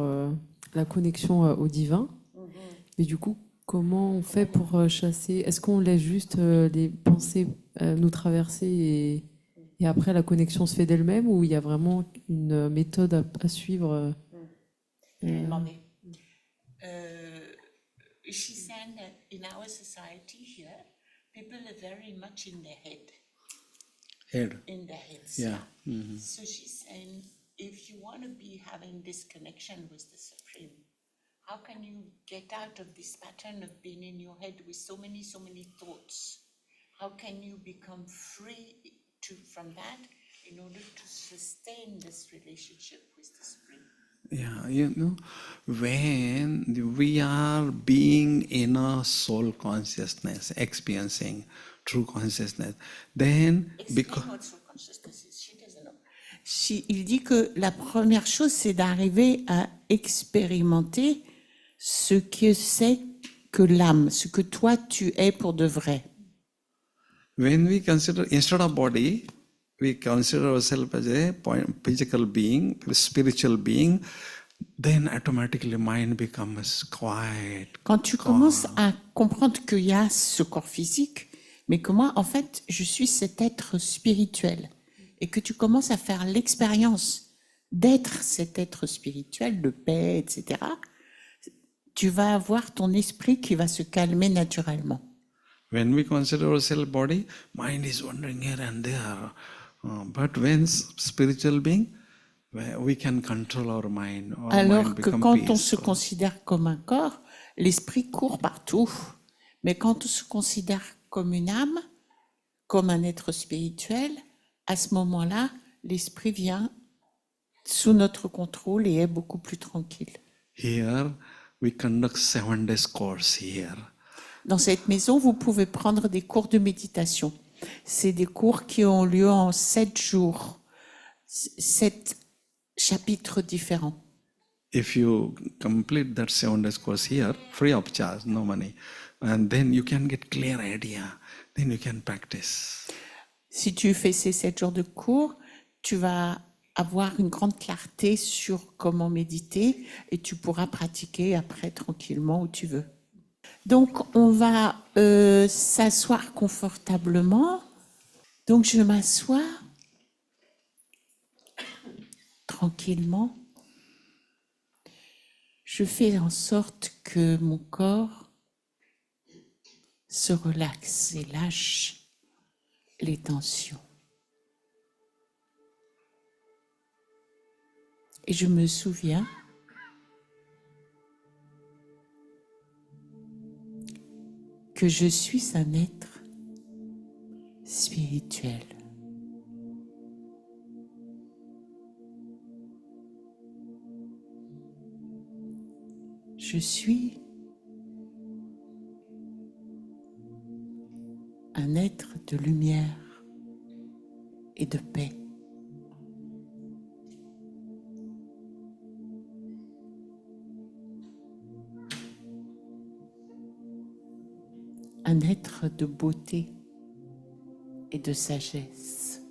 la connexion au divin. Mais du coup, comment on fait pour chasser? Est-ce qu'on laisse juste les pensées nous traverser et après la connexion se fait d'elle-même, ou il y a vraiment une méthode à suivre? She said that in our society here, people are very much in their head. head. In their heads. Yeah. Mhm. So she's saying, if you want to be having this connection with the Supreme, how can you get out of this pattern of being in your head with so many thoughts? How can you become free from that in order to sustain this relationship with the Supreme? Yeah, you know, when we are being in a soul consciousness, experiencing true consciousness, then because Il dit que la première chose, c'est d'arriver à expérimenter ce que c'est que l'âme, ce que toi tu es pour de vrai. when we consider instead of body, we consider ourselves as a physical being, spiritual being, then automatically mind becomes quiet. Quand tu commences à comprendre qu'il y a ce corps physique, mais que moi, en fait, je suis cet être spirituel, et que tu commences à faire l'expérience d'être cet être spirituel, de paix, etc., tu vas avoir ton esprit qui va se calmer naturellement. When we consider ourselves body, mind is wandering here and there. But when spiritual being, we can control our mind. Our Alors mind que become quand on se peaceful. considère comme un corps, l'esprit court partout. Mais quand on se considère comme une âme, comme un être spirituel, à ce moment-là, l'esprit vient sous notre contrôle et est beaucoup plus tranquille. Here we conduct 7 days course here. Dans cette maison, vous pouvez prendre des cours de méditation. C'est des cours qui ont lieu en 7 jours, 7 chapitres différents. If you complete that 7 days course here, free of charge, no money, and then you can get clear idea, then you can practice. Si tu fais ces 7 jours de cours, tu vas avoir une grande clarté sur comment méditer et tu pourras pratiquer après tranquillement où tu veux. Donc, on va s'asseoir confortablement. Donc, je m'assois tranquillement. Je fais en sorte que mon corps se relaxe et lâche les tensions. Et je me souviens que je suis un être spirituel. Je suis un être de lumière et de paix. Un être de beauté et de sagesse.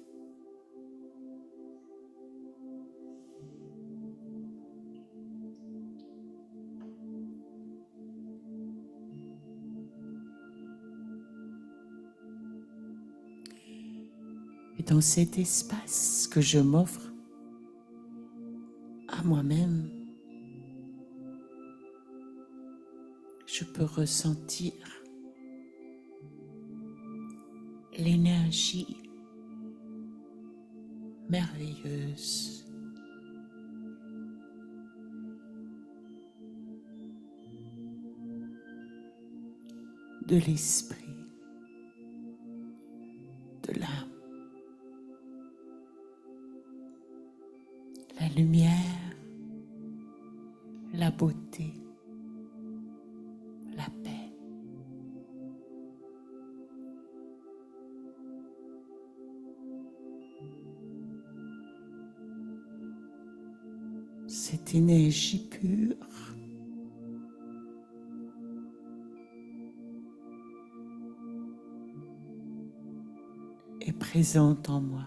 Et dans cet espace que je m'offre à moi-même, je peux ressentir l'énergie merveilleuse de l'esprit, de l'âme, la lumière, la beauté, la paix. Cette énergie pure est présente en moi.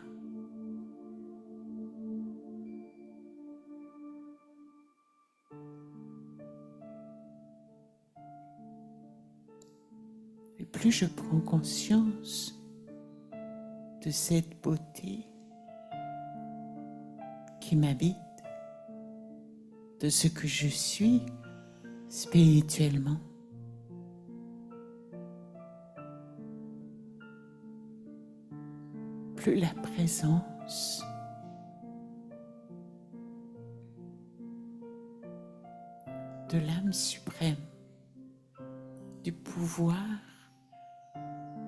Et plus je prends conscience de cette beauté qui m'habite, de ce que je suis spirituellement, plus la présence de l'âme suprême, du pouvoir,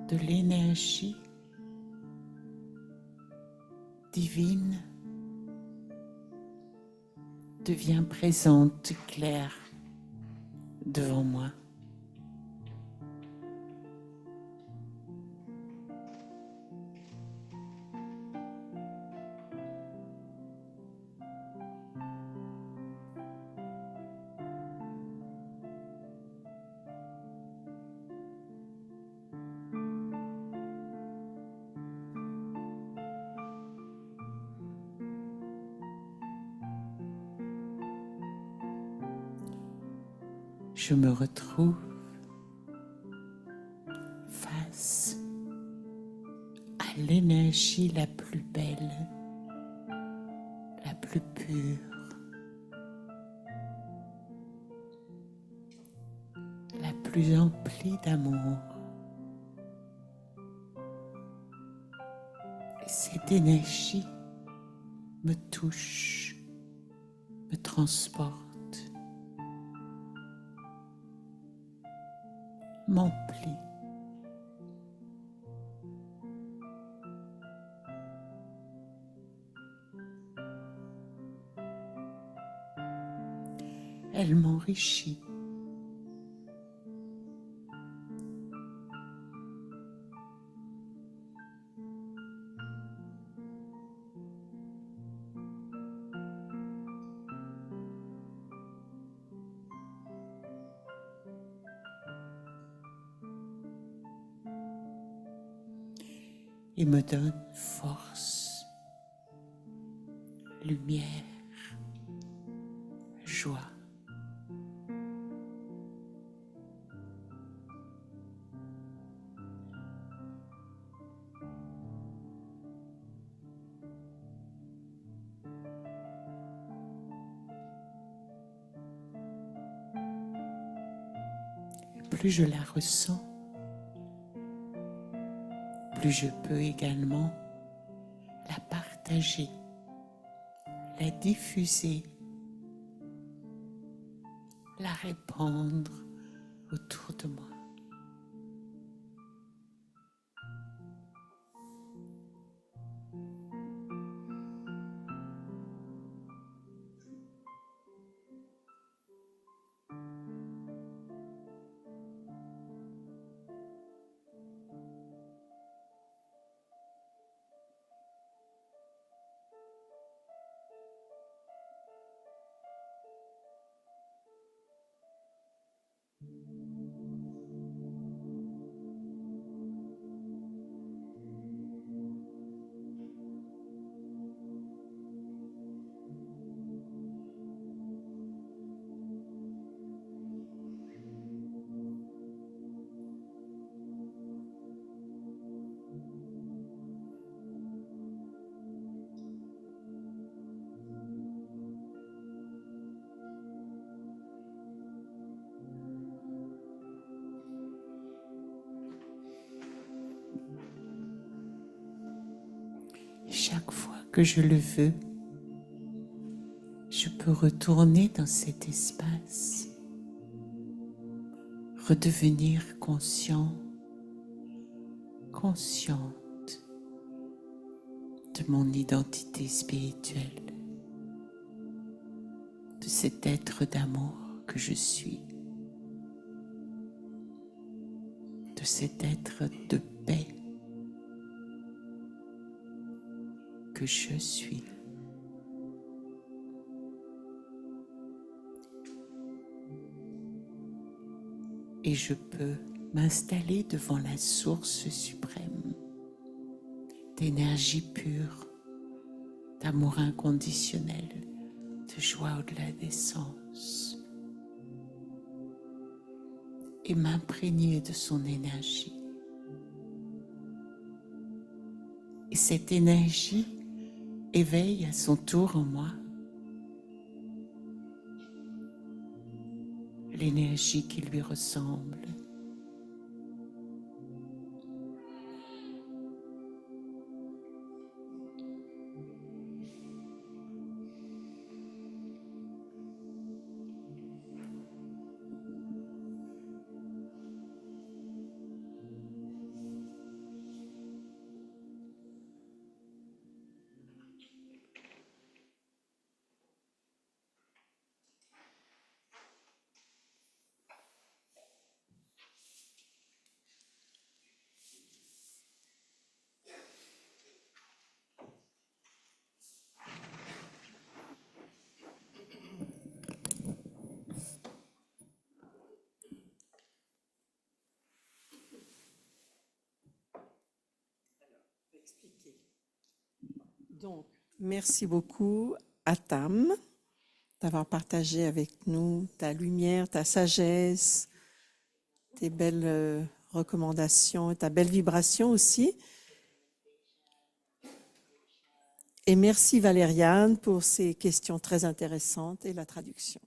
de l'énergie divine devient présente, claire devant moi. Je me retrouve face à l'énergie la plus belle, la plus pure, la plus emplie d'amour. Et cette énergie me touche, me transporte, m'emplit. elle m'enrichit. Et me donne force, lumière, joie. Et plus je la ressens, plus je peux également la partager, la diffuser, la répandre autour de moi. Chaque fois que je le veux, je peux retourner dans cet espace, redevenir conscient, consciente de mon identité spirituelle, de cet être d'amour que je suis, de cet être de paix que je suis. Et je peux m'installer devant la source suprême d'énergie pure, d'amour inconditionnel, de joie au-delà des sens, et m'imprégner de son énergie. Et cette énergie éveille à son tour en moi l'énergie qui lui ressemble. Donc, merci beaucoup à Tam d'avoir partagé avec nous ta lumière, ta sagesse, tes belles recommandations, ta belle vibration aussi. Et merci Valériane pour ces questions très intéressantes et la traduction.